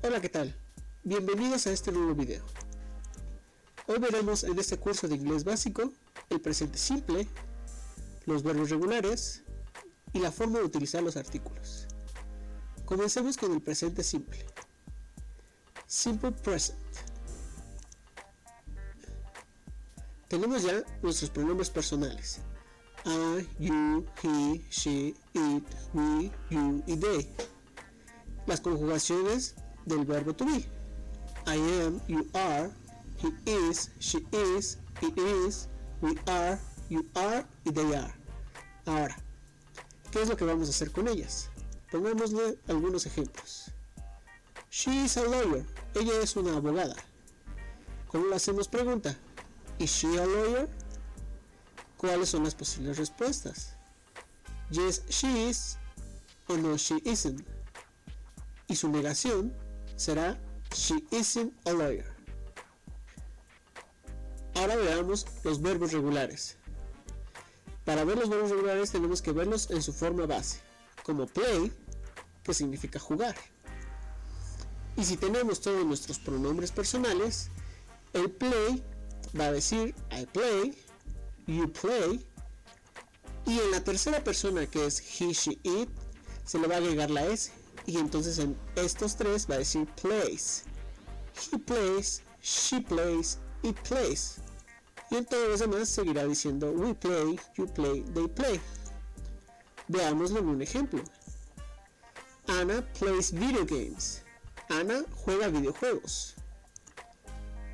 Hola, ¿qué tal? Bienvenidos a este nuevo video. Hoy veremos en este curso de inglés básico el presente simple, los verbos regulares y la forma de utilizar los artículos. Comencemos con el presente simple. Simple present. Tenemos ya nuestros pronombres personales. I, you, he, she, it, we, you y they. Las conjugaciones del verbo to be. I am, you are, he is, she is, it is, we are, you are y they are. Ahora, ¿qué es lo que vamos a hacer con ellas? Pongámosle algunos ejemplos. She is a lawyer. Ella es una abogada. ¿Cómo lo hacemos? Pregunta. Is she a lawyer? ¿Cuáles son las posibles respuestas? Yes, she is o no, she isn't. Y su negación será she isn't a lawyer. Ahora veamos los verbos regulares. Para ver los verbos regulares tenemos que verlos en su forma base, como play, que significa jugar. Y si tenemos todos nuestros pronombres personales, el play va a decir I play, you play, y en la tercera persona, que es he, she, it, se le va a agregar la s, y entonces en estos tres va a decir plays. He plays, she plays, it plays. Y en todos los demás seguirá diciendo we play, you play, they play. Veámoslo en un ejemplo. Anna plays video games. Ana juega videojuegos.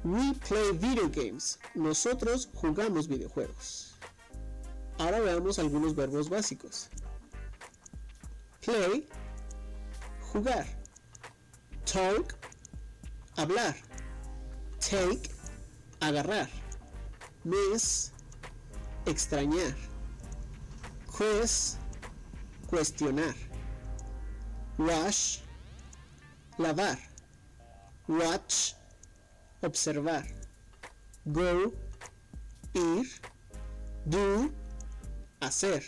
We play video games. Nosotros jugamos videojuegos. Ahora veamos algunos verbos básicos. Play, jugar. Talk, hablar. Take, agarrar. Miss, extrañar. Quiz, cuestionar. Wash, lavar. Watch, observar. Go, ir. Do, hacer.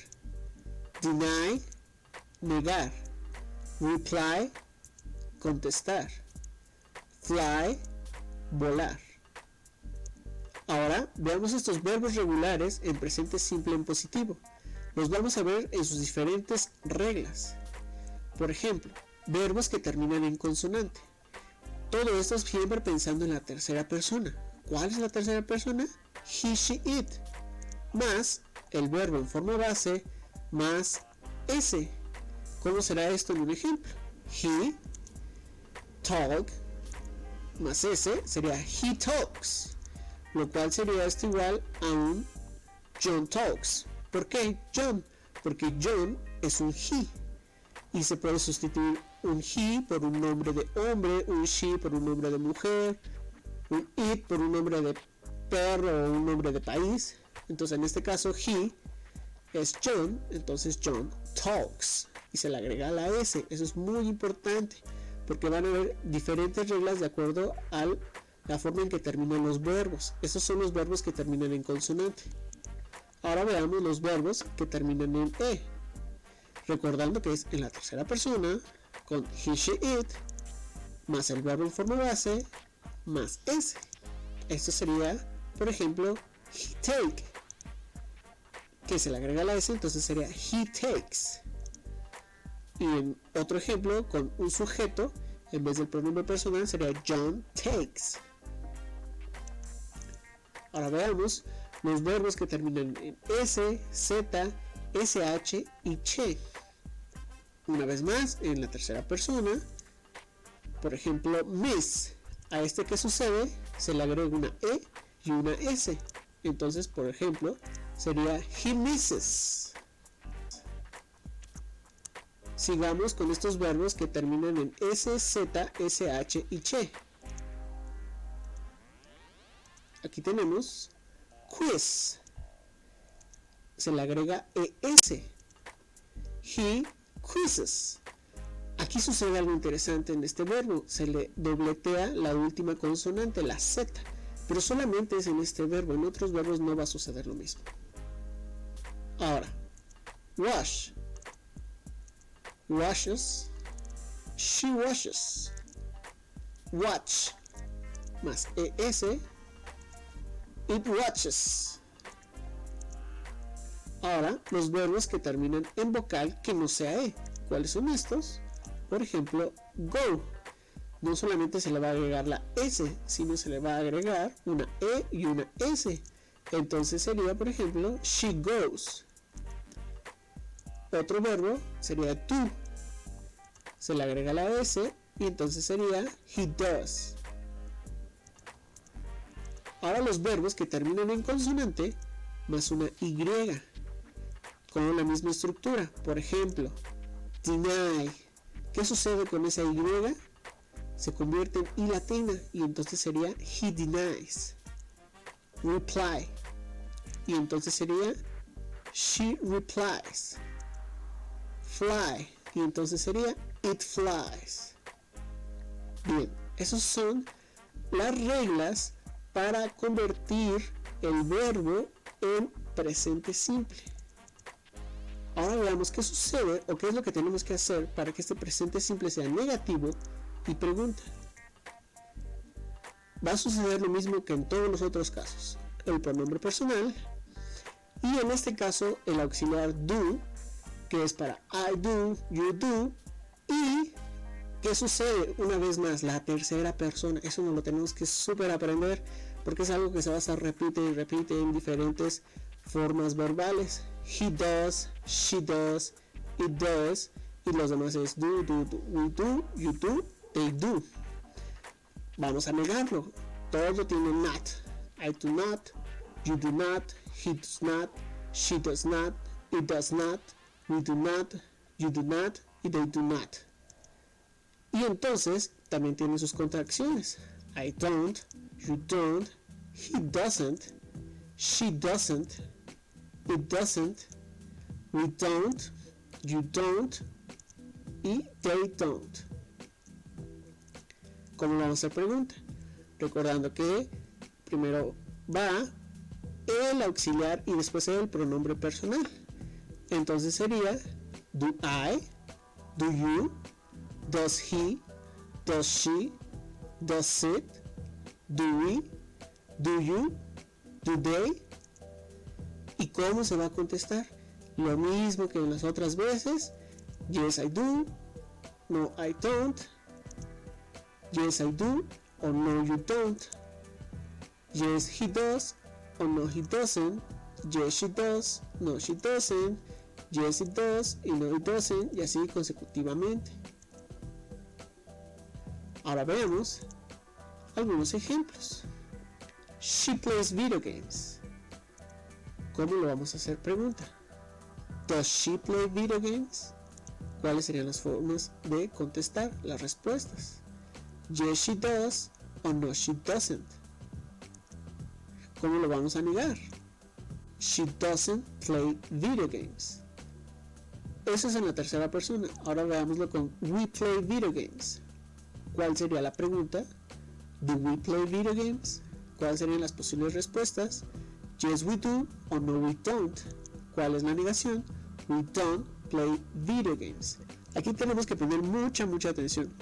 Deny, negar. Reply, contestar. Fly, volar. Ahora veamos estos verbos regulares en presente simple en positivo. Los vamos a ver en sus diferentes reglas. Por ejemplo, verbos que terminan en consonante. Todo esto siempre pensando en la tercera persona. ¿Cuál es la tercera persona? He, she, it. Más el verbo en forma base más s. ¿Cómo será esto en un ejemplo? He, talk, más s sería he talks. Lo cual sería esto igual a un John talks. ¿Por qué John? Porque John es un he. Y se puede sustituir un he por un nombre de hombre, un she por un nombre de mujer, un it por un nombre de perro o un nombre de país. Entonces en este caso he es John, entonces John talks. Y se le agrega la s. Eso es muy importante porque van a haber diferentes reglas de acuerdo a la forma en que terminan los verbos. Esos son los verbos que terminan en consonante. Ahora veamos los verbos que terminan en e. Recordando que es en la tercera persona, con he, she, it, más el verbo en forma base, más s. Esto sería, por ejemplo, he take, que se le agrega la s, entonces sería he takes. Y en otro ejemplo, con un sujeto, en vez del pronombre personal sería John takes. Ahora veamos los verbos que terminan en s, z, sh y che. Una vez más, en la tercera persona, por ejemplo, miss. A este que sucede se le agrega una e y una s. Entonces, por ejemplo, sería he misses. Sigamos con estos verbos que terminan en s, z, sh y che. Aquí tenemos quiz. Se le agrega es. He quizzes. Aquí sucede algo interesante en este verbo. Se le dobletea la última consonante, la z. Pero solamente es en este verbo. En otros verbos no va a suceder lo mismo. Ahora, wash. Washes. She washes. watch más ES, it watches. Ahora, los verbos que terminan en vocal que no sea E. ¿Cuáles son estos? Por ejemplo, go. No solamente se le va a agregar la S, sino se le va a agregar una E y una S. Entonces sería, por ejemplo, she goes. Otro verbo sería do. Se le agrega la S y entonces sería he does. Ahora los verbos que terminan en consonante más una Y, con la misma estructura. Por ejemplo, deny. ¿Qué sucede con esa Y? Se convierte en I latina y entonces sería he denies. Reply. Y entonces sería she replies. Fly. Y entonces sería it flies. Bien, esas son las reglas para convertir el verbo en presente simple. Ahora veamos qué sucede o qué es lo que tenemos que hacer para que este presente simple sea negativo y pregunta. Va a suceder lo mismo que en todos los otros casos. El pronombre personal y en este caso el auxiliar do, que es para I do, you do. Y ¿qué sucede? Una vez más, la tercera persona. Eso nos lo tenemos que súper aprender porque es algo que se va a estar repite y repite en diferentes formas verbales. He does, she does, it does, y los demás es do, we do, you do, they do. Vamos a negarlo. Todo tiene not. I do not, you do not, he does not, she does not, it does not, we do not, you do not, y they do not. Y entonces también tiene sus contracciones. I don't, you don't, he doesn't, she doesn't, it doesn't, we don't, you don't, y they don't. ¿Cómo vamos a hacer pregunta? Recordando que primero va el auxiliar y después el pronombre personal. Entonces sería do I, do you, does he, does she, does it, do we, do you, do they. ¿Y cómo se va a contestar? Lo mismo que en las otras veces. Yes I do, no I don't, yes I do, or no you don't, yes he does, or no he doesn't, yes she does, no she doesn't, yes it does, y no it doesn't, y así consecutivamente. Ahora veamos algunos ejemplos. She plays video games. ¿Cómo lo vamos a hacer? Pregunta. Does she play video games? ¿Cuáles serían las formas de contestar las respuestas? Yes she does o no she doesn't. ¿Cómo lo vamos a negar? She doesn't play video games. Eso es en la tercera persona. Ahora veámoslo con we play video games. ¿Cuál sería la pregunta? Do we play video games? ¿Cuáles serían las posibles respuestas? Yes we do o no we don't. ¿Cuál es la negación? We don't play video games. Aquí tenemos que poner mucha atención.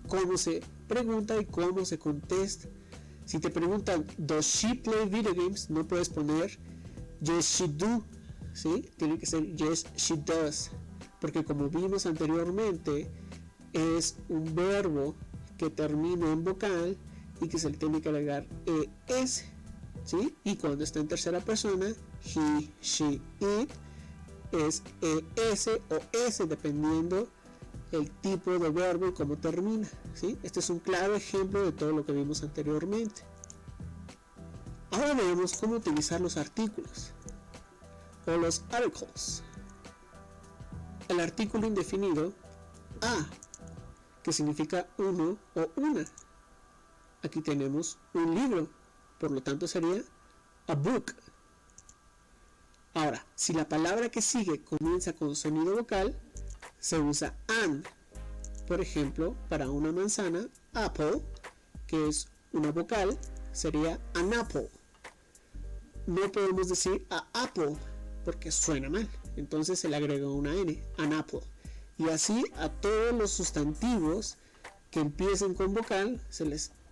Cómo se pregunta y cómo se contesta. Si te preguntan does she play video games, no puedes poner yes she do, ¿sí? Tiene que ser yes she does, porque como vimos anteriormente es un verbo que termina en vocal y que se le tiene que agregar es, ¿sí? Y cuando está en tercera persona, he, she, it, es es o s dependiendo el tipo de verbo y cómo termina, ¿sí? Este es un claro ejemplo de todo lo que vimos anteriormente. Ahora veremos cómo utilizar los artículos o los articles. El artículo indefinido a, que significa uno o una. Aquí tenemos un libro, por lo tanto sería a book. Ahora, si la palabra que sigue comienza con sonido vocal, se usa an. Por ejemplo, para una manzana, apple, que es una vocal, sería an apple. No podemos decir a apple porque suena mal, entonces se le agrega una n, an apple. Y así a todos los sustantivos que empiecen con vocal,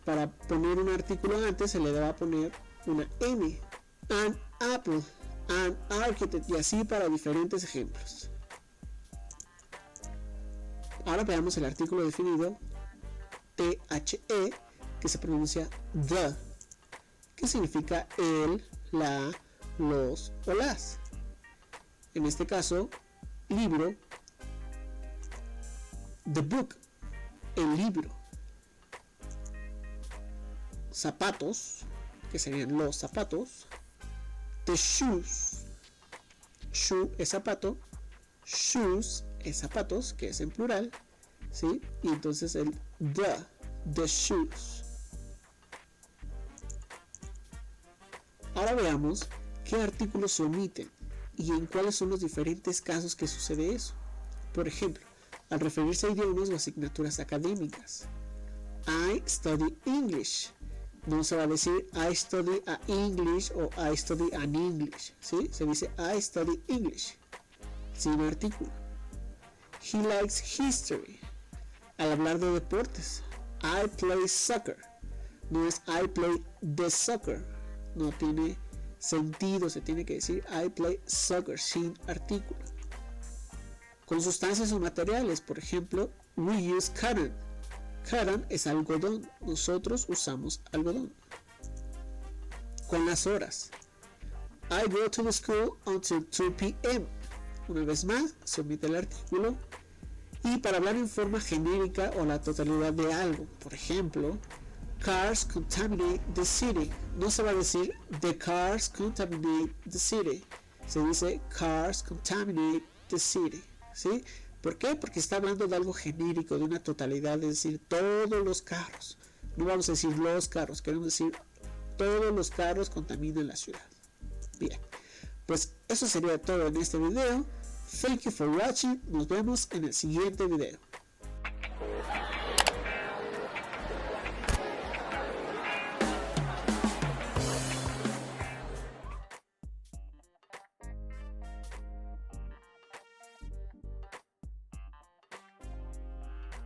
para poner un artículo antes se le va a poner una N. An apple, an architect, y así para diferentes ejemplos. Ahora veamos el artículo definido THE, que se pronuncia the, que significa el, la, los o las. En este caso, libro, the book, el libro. Zapatos, que serían los zapatos. The shoes, shoe es zapato, shoes es zapatos, que es en plural, ¿sí? Y entonces el the shoes. Ahora veamos qué artículos se omiten y en cuáles son los diferentes casos que sucede eso. Por ejemplo, al referirse a idiomas o asignaturas académicas. I study English. No se va a decir I study a English o I study an English, ¿sí? Se dice I study English, sin artículo. He likes history. Al hablar de deportes, I play soccer. No es I play the soccer. No tiene sentido, se tiene que decir I play soccer, sin artículo. Con sustancias o materiales, por ejemplo, we use cotton. Cotton es algodón, nosotros usamos algodón. Con las horas, I go to the school until 2 p.m. Una vez más, se omite el artículo. Y para hablar en forma genérica o la totalidad de algo, por ejemplo, cars contaminate the city. No se va a decir the cars contaminate the city. Se dice cars contaminate the city, ¿sí? ¿Por qué? Porque está hablando de algo genérico, de una totalidad, es decir, todos los carros. No vamos a decir los carros, queremos decir todos los carros contaminan la ciudad. Bien, pues eso sería todo en este video. Thank you for watching. Nos vemos en el siguiente video.